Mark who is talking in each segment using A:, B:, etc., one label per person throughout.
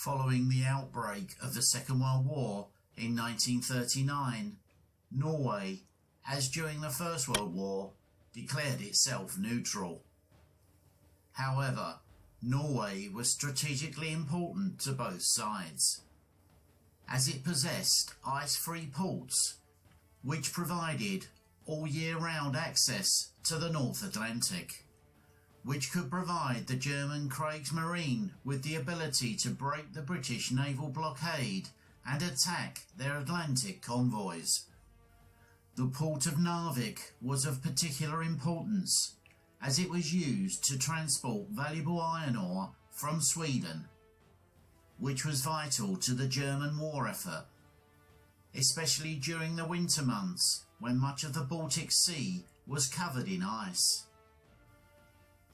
A: Following the outbreak of the Second World War in 1939, Norway, as during the First World War, declared itself neutral. However, Norway was strategically important to both sides, as it possessed ice-free ports, which provided all year-round access to the North Atlantic, which could provide the German Kriegsmarine with the ability to break the British naval blockade and attack their Atlantic convoys. The port of Narvik was of particular importance, as it was used to transport valuable iron ore from Sweden, which was vital to the German war effort, especially during the winter months when much of the Baltic Sea was covered in ice.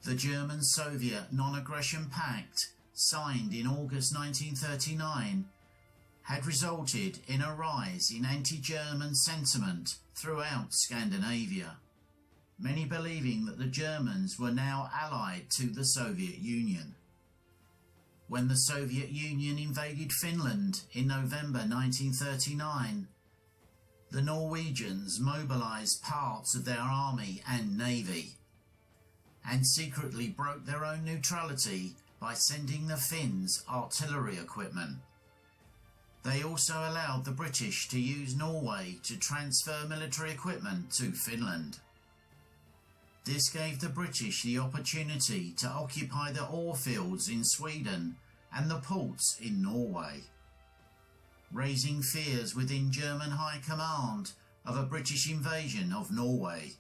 A: The German-Soviet Non-Aggression Pact, signed in August 1939, had resulted in a rise in anti-German sentiment throughout Scandinavia, many believing that the Germans were now allied to the Soviet Union. When the Soviet Union invaded Finland in November 1939, the Norwegians mobilized parts of their army and navy, and secretly broke their own neutrality by sending the Finns artillery equipment. They also allowed the British to use Norway to transfer military equipment to Finland. This gave the British the opportunity to occupy the ore fields in Sweden and the ports in Norway, raising fears within German High Command of a British invasion of Norway.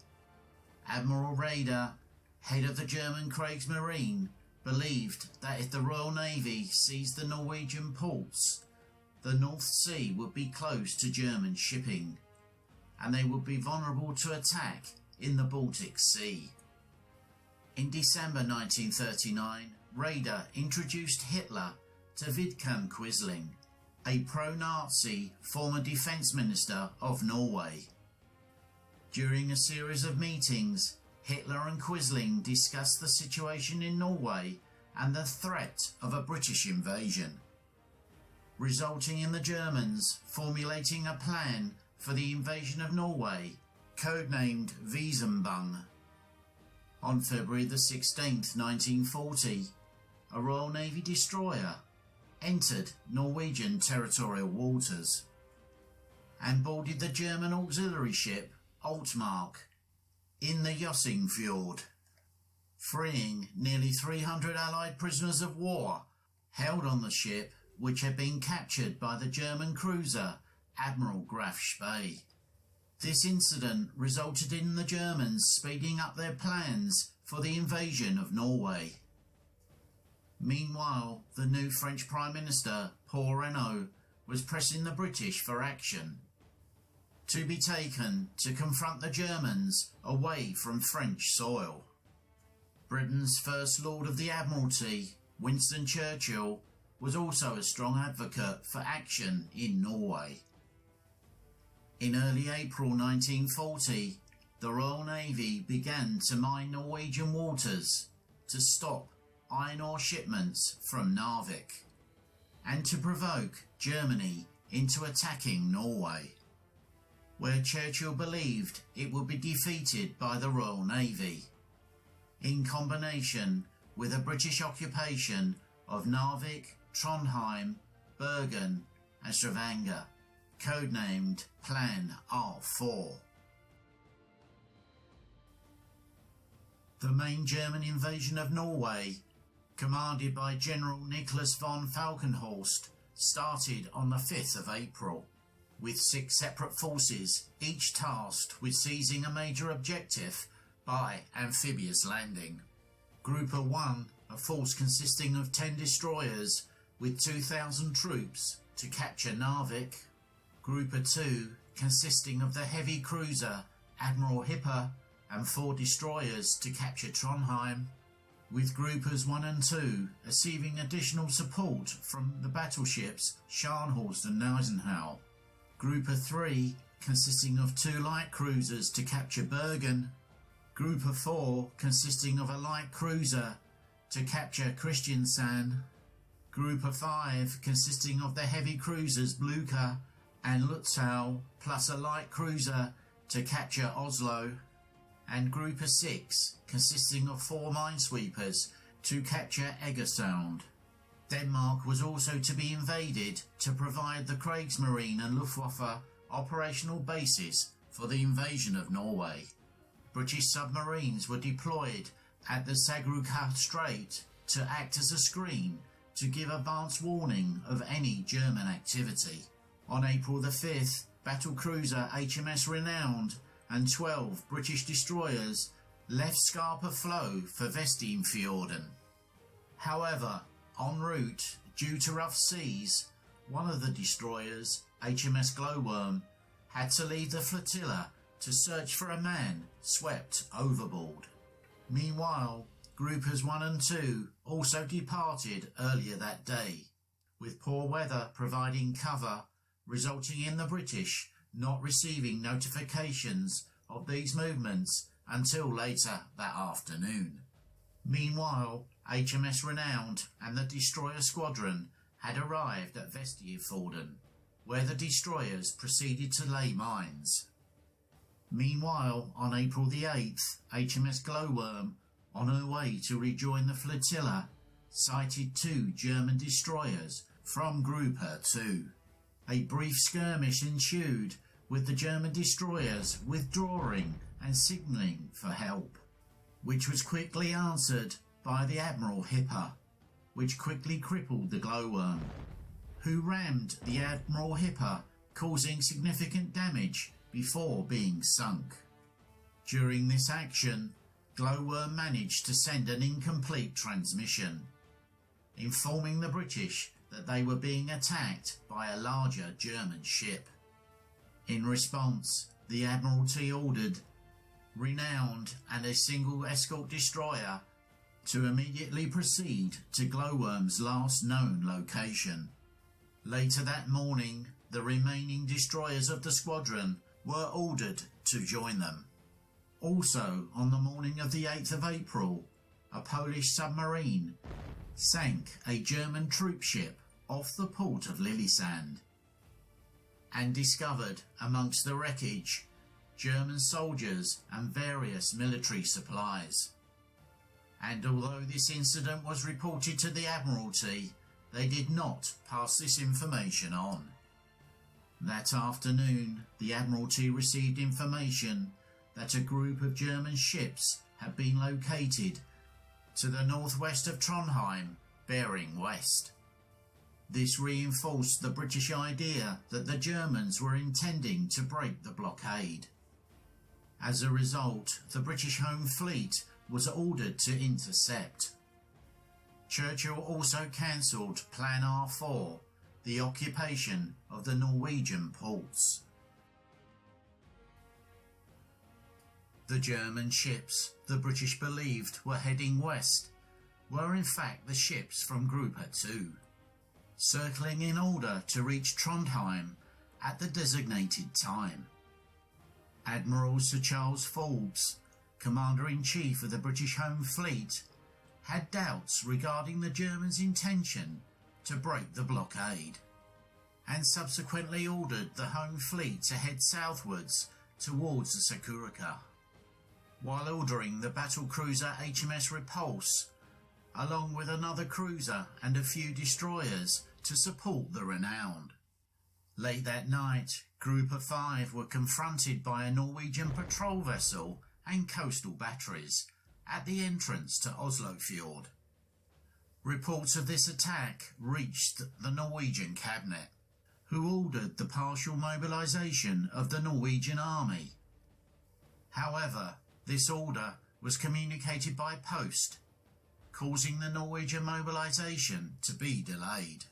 A: Admiral Raeder, head of the German Kriegsmarine, believed that if the Royal Navy seized the Norwegian ports, the North Sea would be closed to German shipping, and they would be vulnerable to attack in the Baltic Sea. In December 1939, Raeder introduced Hitler to Vidkun Quisling, a pro-Nazi former defence minister of Norway. During a series of meetings, Hitler and Quisling discussed the situation in Norway and the threat of a British invasion, resulting in the Germans formulating a plan for the invasion of Norway, codenamed Wesenbung. On February the 16th, 1940, a Royal Navy destroyer entered Norwegian territorial waters and boarded the German auxiliary ship Altmark in the Jossing Fjord, freeing nearly 300 Allied prisoners of war held on the ship, which had been captured by the German cruiser Admiral Graf Spee. This incident resulted in the Germans speeding up their plans for the invasion of Norway. Meanwhile, the new French Prime Minister, Paul Reynaud, was pressing the British for action to be taken to confront the Germans away from French soil. Britain's First Lord of the Admiralty, Winston Churchill, was also a strong advocate for action in Norway. In early April 1940, the Royal Navy began to mine Norwegian waters to stop iron ore shipments from Narvik and to provoke Germany into attacking Norway, where Churchill believed it would be defeated by the Royal Navy, in combination with a British occupation of Narvik, Trondheim, Bergen and Stavanger, codenamed Plan R4. The main German invasion of Norway, commanded by General Nicholas von Falkenhorst, started on the 5th of April, with 6 separate forces, each tasked with seizing a major objective by amphibious landing. Grouper 1, a force consisting of 10 destroyers with 2,000 troops to capture Narvik. Grouper 2, consisting of the heavy cruiser Admiral Hipper and 4 destroyers to capture Trondheim, with Groupers 1 and 2 receiving additional support from the battleships Scharnhorst and Gneisenau. Grouper 3, consisting of 2 light cruisers to capture Bergen. Grouper 4, consisting of a light cruiser to capture Kristiansand. Group of 5, consisting of the heavy cruisers Blucher and Lutzow, plus a light cruiser to capture Oslo, and Group of 6, consisting of 4 minesweepers to capture Egersund. Denmark was also to be invaded to provide the Kriegsmarine and Luftwaffe operational bases for the invasion of Norway. British submarines were deployed at the Sagruka Strait to act as a screen to give advance warning of any German activity. On April the 5th, battlecruiser HMS Renowned and 12 British destroyers left Skarpa Flow for Vestindfjorden. However, en route, due to rough seas, one of the destroyers, HMS Glowworm, had to leave the flotilla to search for a man swept overboard. Meanwhile, Groupers 1 and 2 also departed earlier that day, with poor weather providing cover, resulting in the British not receiving notifications of these movements until later that afternoon. Meanwhile, HMS Renowned and the destroyer squadron had arrived at Vestindfjorden, where the destroyers proceeded to lay mines. Meanwhile, on April the 8th, HMS Glowworm, on her way to rejoin the flotilla, sighted 2 German destroyers from Grouper 2. A brief skirmish ensued, with the German destroyers withdrawing and signalling for help, which was quickly answered by the Admiral Hipper, which quickly crippled the Glowworm, who rammed the Admiral Hipper, causing significant damage before being sunk. During this action, Glowworm managed to send an incomplete transmission, informing the British that they were being attacked by a larger German ship. In response, the Admiralty ordered Renowned and a single escort destroyer to immediately proceed to Glowworm's last known location. Later that morning, the remaining destroyers of the squadron were ordered to join them. Also, on the morning of the 8th of April, a Polish submarine sank a German troopship off the port of Lillesand and discovered amongst the wreckage German soldiers and various military supplies. And although this incident was reported to the Admiralty, they did not pass this information on. That afternoon, the Admiralty received information that a group of German ships had been located to the northwest of Trondheim, bearing west. This reinforced the British idea that the Germans were intending to break the blockade. As a result, the British Home Fleet was ordered to intercept. Churchill also cancelled Plan R4, the occupation of the Norwegian ports. The German ships the British believed were heading west were in fact the ships from Grouper 2, circling in order to reach Trondheim at the designated time. Admiral Sir Charles Forbes, Commander-in-Chief of the British Home Fleet, had doubts regarding the Germans' intention to break the blockade, and subsequently ordered the Home Fleet to head southwards towards the Sakuraca, while ordering the battlecruiser HMS Repulse, along with another cruiser and a few destroyers, to support the Renowned. Late that night, Group of 5 were confronted by a Norwegian patrol vessel and coastal batteries at the entrance to Oslo Fjord. Reports of this attack reached the Norwegian cabinet, who ordered the partial mobilisation of the Norwegian army. However, this order was communicated by post, causing the Norwegian mobilisation to be delayed.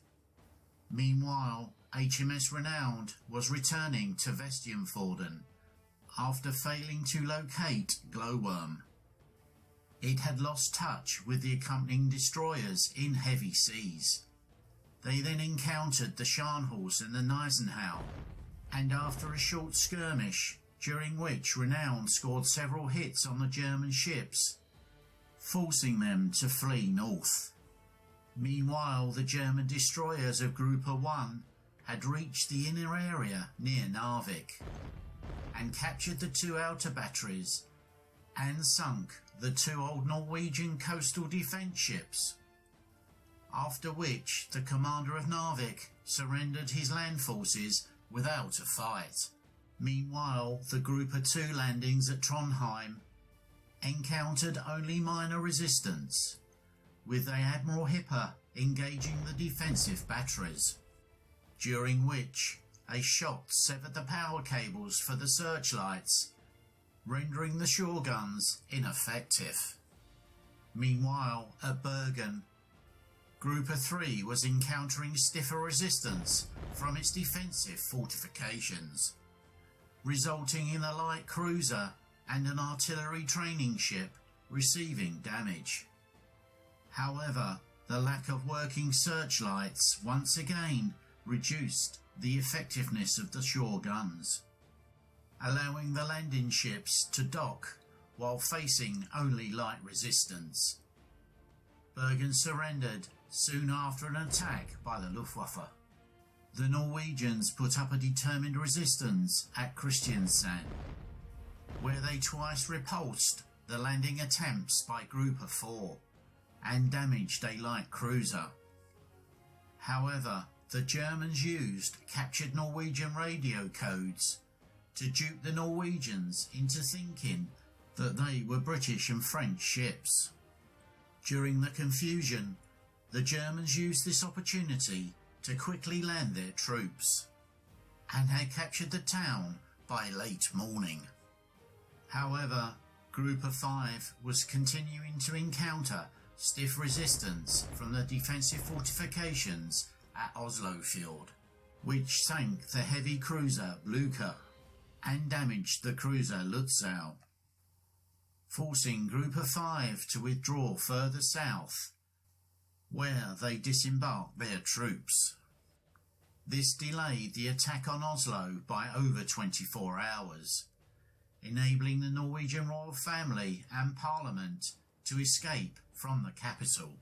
A: Meanwhile, HMS Renowned was returning to Vestindfjorden after failing to locate Glowworm. It had lost touch with the accompanying destroyers in heavy seas. They then encountered the Scharnhorst and the Gneisenau, and after a short skirmish, during which Renowned scored several hits on the German ships, forcing them to flee north. Meanwhile, the German destroyers of Group 1 had reached the inner area near Narvik and captured the 2 outer batteries and sunk the 2 old Norwegian coastal defence ships, after which the commander of Narvik surrendered his land forces without a fight. Meanwhile, the Group 2 landings at Trondheim encountered only minor resistance, with Admiral Hipper engaging the defensive batteries, during which a shot severed the power cables for the searchlights, rendering the shore guns ineffective. Meanwhile, at Bergen, Group 3 was encountering stiffer resistance from its defensive fortifications, resulting in a light cruiser and an artillery training ship receiving damage. However, the lack of working searchlights once again reduced the effectiveness of the shore guns, allowing the landing ships to dock while facing only light resistance. Bergen surrendered soon after an attack by the Luftwaffe. The Norwegians put up a determined resistance at Kristiansand, where they twice repulsed the landing attempts by Group 4 and damaged a light cruiser. However, the Germans used captured Norwegian radio codes to dupe the Norwegians into thinking that they were British and French ships. During the confusion, the Germans used this opportunity to quickly land their troops and had captured the town by late morning. However, Group 5 was continuing to encounter stiff resistance from the defensive fortifications at Oslofjord, which sank the heavy cruiser Blucher and damaged the cruiser Lutzow, forcing Group 5 to withdraw further south, where they disembarked their troops. This delayed the attack on Oslo by over 24 hours, enabling the Norwegian royal family and parliament to escape from the capital.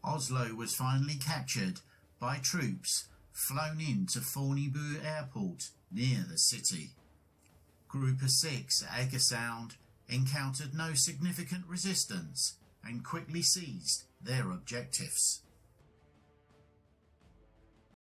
A: Oslo was finally captured by troops flown into Fornebu Airport near the city. Group 6 at Egersund encountered no significant resistance and quickly seized their objectives.